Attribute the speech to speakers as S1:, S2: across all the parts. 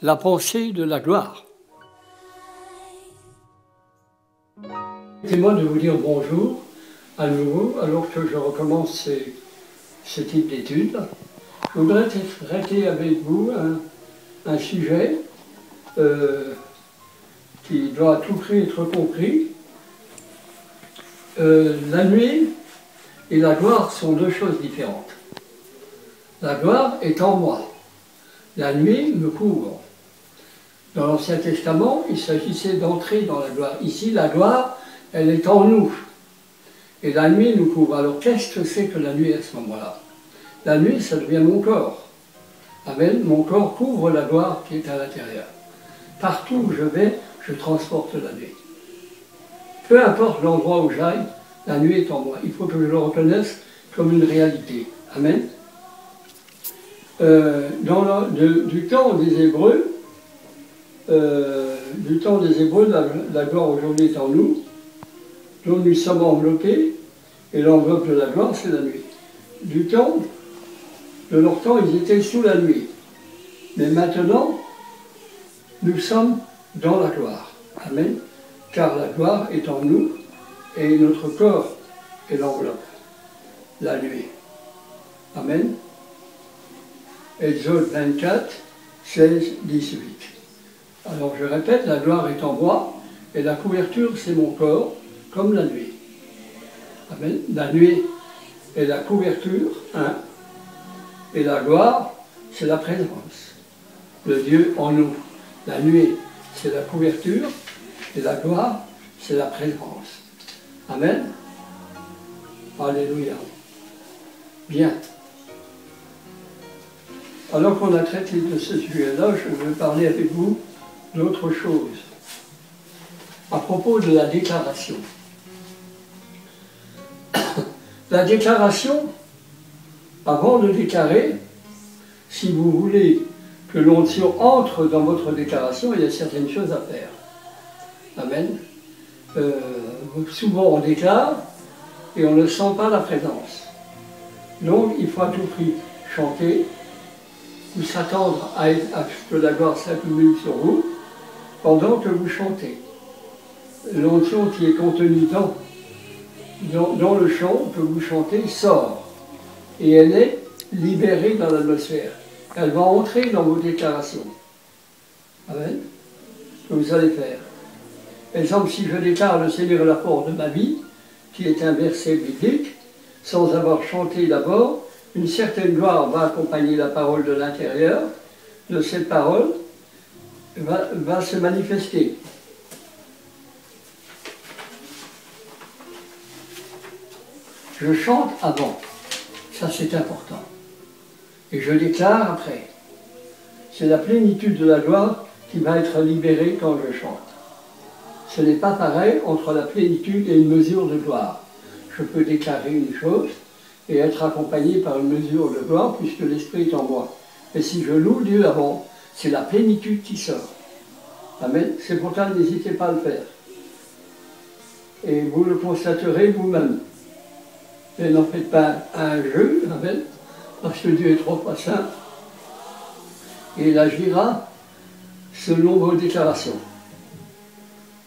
S1: La pensée de la gloire. Permettez-moi de vous dire bonjour à nouveau, alors que je recommence ce type d'études. Je voudrais traiter avec vous un sujet qui doit à tout prix être compris. La nuit et la gloire sont deux choses différentes. La gloire est en moi. La nuit me couvre. Dans l'Ancien Testament, il s'agissait d'entrer dans la gloire. Ici, la gloire, elle est en nous. Et la nuit nous couvre. Alors, qu'est-ce que c'est que la nuit à ce moment-là? La nuit, ça devient mon corps. Amen. Mon corps couvre la gloire qui est à l'intérieur. Partout où je vais, je transporte la nuit. Peu importe l'endroit où j'aille, la nuit est en moi. Il faut que je le reconnaisse comme une réalité. Amen. Du temps des Hébreux, la gloire aujourd'hui est en nous, dont nous sommes enveloppés, et l'enveloppe de la gloire, c'est la nuit. De leur temps, ils étaient sous la nuit. Mais maintenant, nous sommes dans la gloire. Amen. Car la gloire est en nous, et notre corps est l'enveloppe, la nuit. Amen. Exode 24, 16, 18. Alors je répète, la gloire est en moi, et la couverture c'est mon corps, comme la nuit. Amen. La nuit est la couverture, et la gloire c'est la présence. Le Dieu en nous. La nuit c'est la couverture, et la gloire c'est la présence. Amen. Alléluia. Bien. Alors qu'on a traité de ce sujet-là, je veux parler avec vous d'autre chose. À propos de la déclaration. La déclaration, avant de déclarer, si vous voulez que l'onction entre dans votre déclaration, il y a certaines choses à faire. Amen. Souvent on déclare et on ne sent pas la présence. Donc il faut à tout prix chanter, ou s'attendre à ce que la gloire s'accumule sur vous pendant que vous chantez. L'onction qui est contenue dans le chant que vous chantez sort et elle est libérée dans l'atmosphère. Elle va entrer dans vos déclarations. Amen. Que vous allez faire. Par exemple, si je déclare le Seigneur est la porte de ma vie, qui est un verset biblique, sans avoir chanté d'abord, une certaine gloire va accompagner la parole de l'intérieur, de cette parole va se manifester. Je chante avant, ça c'est important, et je déclare après. C'est la plénitude de la gloire qui va être libérée quand je chante. Ce n'est pas pareil entre la plénitude et une mesure de gloire. Je peux déclarer une chose, et être accompagné par une mesure de gloire, puisque l'Esprit est en moi. Et si je loue Dieu avant, c'est la plénitude qui sort. Amen. C'est pourquoi n'hésitez pas à le faire. Et vous le constaterez vous-même. Et n'en faites pas un jeu, amen, parce que Dieu est trop saint. Et il agira selon vos déclarations.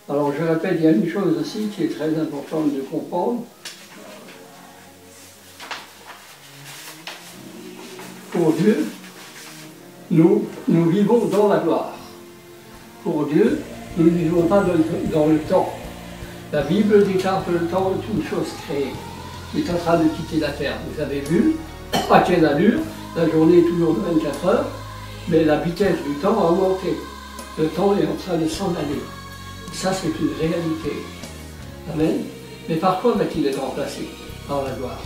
S1: Alors je répète, il y a une chose aussi qui est très importante de comprendre. Pour Dieu, nous vivons dans la gloire. Pour Dieu, nous ne vivons pas dans le temps. La Bible déclare que le temps est une chose créée, qui est en train de quitter la terre. Vous avez vu à quelle allure, la journée est toujours de 24 heures, mais la vitesse du temps a augmenté. Le temps est en train de s'en aller. Ça, c'est une réalité. Amen. Mais par quoi va-t-il être remplacé? Par la gloire.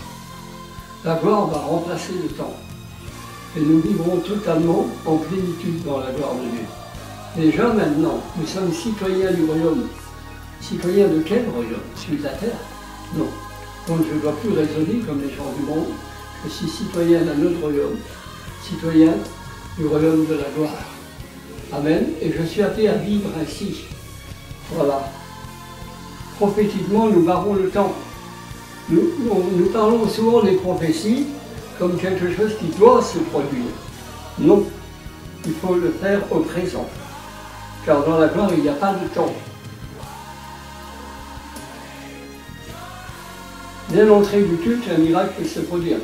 S1: La gloire va remplacer le temps. Et nous vivrons totalement en plénitude dans la gloire de Dieu. Déjà maintenant, nous sommes citoyens du royaume. Citoyens de quel royaume? Celui de la terre? Non. Donc je ne dois plus raisonner comme les gens du monde. Je suis citoyen d'un autre royaume, citoyen du royaume de la gloire. Amen. Et je suis appelé à vivre ainsi. Voilà. Prophétiquement, nous barrons le temps. Nous parlons souvent des prophéties comme quelque chose qui doit se produire. Non. il faut le faire au présent. Car dans la gloire, il n'y a pas de temps. Dès l'entrée du culte, un miracle peut se produire.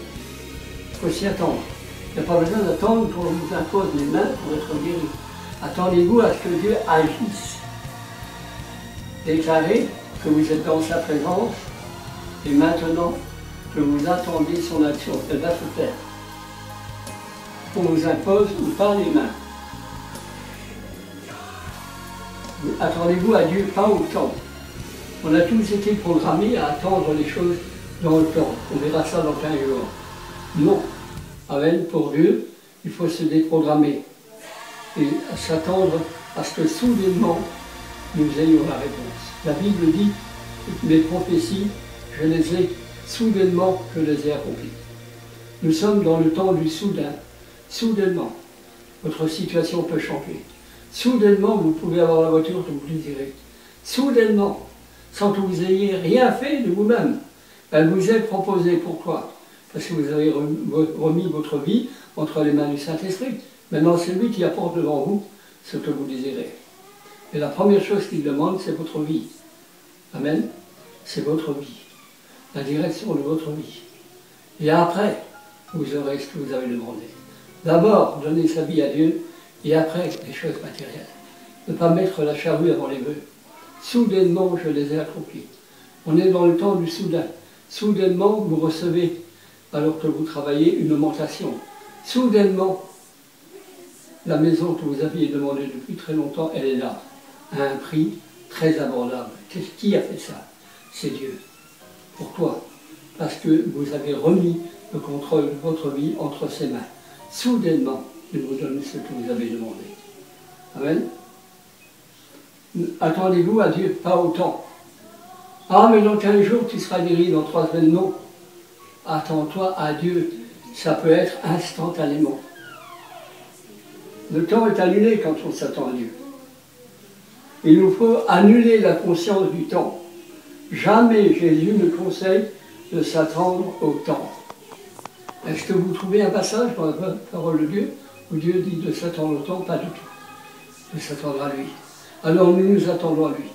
S1: Il faut s'y attendre. Il n'y a pas besoin d'attendre qu'on vous impose les mains pour être guéri. Attendez-vous à ce que Dieu agisse. Déclarez que vous êtes dans sa présence et maintenant que vous attendez son action. Elle va se faire. On vous impose ou par les mains. Attendez-vous à Dieu, pas au temps. On a tous été programmés à attendre les choses dans le temps. On verra ça dans 15 jours. Non. Amen. Pour Dieu, il faut se déprogrammer et s'attendre à ce que soudainement nous ayons la réponse. La Bible dit que mes prophéties, je les ai soudainement, je les ai accomplies. Nous sommes dans le temps du soudain. Soudainement, votre situation peut changer. Soudainement, vous pouvez avoir la voiture que vous désirez. Soudainement, sans que vous ayez rien fait de vous-même. Elle vous est proposée. Pourquoi? Parce que vous avez remis votre vie entre les mains du Saint-Esprit. Maintenant, c'est lui qui apporte devant vous ce que vous désirez. Et la première chose qu'il demande, c'est votre vie. Amen. C'est votre vie. La direction de votre vie. Et après, vous aurez ce que vous avez demandé. D'abord, donner sa vie à Dieu, et après, les choses matérielles. Ne pas mettre la charrue avant les bœufs. Soudainement, je les ai accomplis. On est dans le temps du soudain. Soudainement, vous recevez, alors que vous travaillez, une augmentation. Soudainement, la maison que vous aviez demandée depuis très longtemps, elle est là, à un prix très abordable. Qui a fait ça? C'est Dieu. Pourquoi? Parce que vous avez remis le contrôle de votre vie entre ses mains. Soudainement, il vous donne ce que vous avez demandé. Amen. Attendez-vous à Dieu, pas au temps. Ah, mais dans 15 jours, tu seras guéri, dans 3 semaines, non. Attends-toi à Dieu. Ça peut être instantanément. Le temps est annulé quand on s'attend à Dieu. Il nous faut annuler la conscience du temps. Jamais Jésus ne conseille de s'attendre au temps. Est-ce que vous trouvez un passage dans la parole de Dieu où Dieu dit de s'attendre au temps? Pas du tout. De s'attendre à lui. Alors nous nous attendons à lui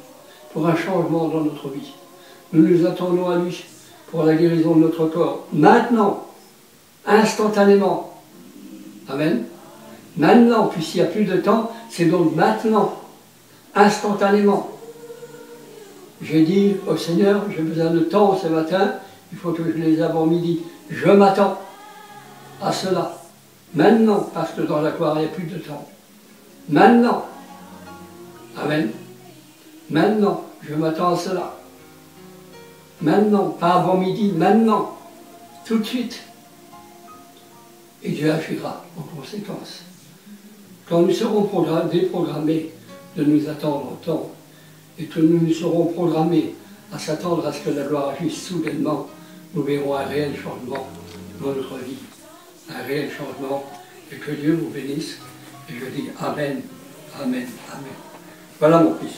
S1: pour un changement dans notre vie. Nous nous attendons à lui pour la guérison de notre corps. Maintenant, instantanément. Amen. Maintenant, puisqu'il n'y a plus de temps, c'est donc maintenant, instantanément. J'ai dit au Seigneur, j'ai besoin de temps ce matin, il faut que je les ai avant midi. Je m'attends à cela. Maintenant, parce que dans la gloire, il n'y a plus de temps. Maintenant. Amen. Maintenant, je m'attends à cela. Maintenant, pas avant midi, maintenant. Tout de suite. Et Dieu agira en conséquence. Quand nous serons déprogrammés de nous attendre au temps, et que nous serons programmés à s'attendre à ce que la gloire agisse soudainement, nous verrons un réel changement dans notre vie. Un réel changement. Et que Dieu vous bénisse. Et je dis Amen, Amen, Amen. Voilà mon fils.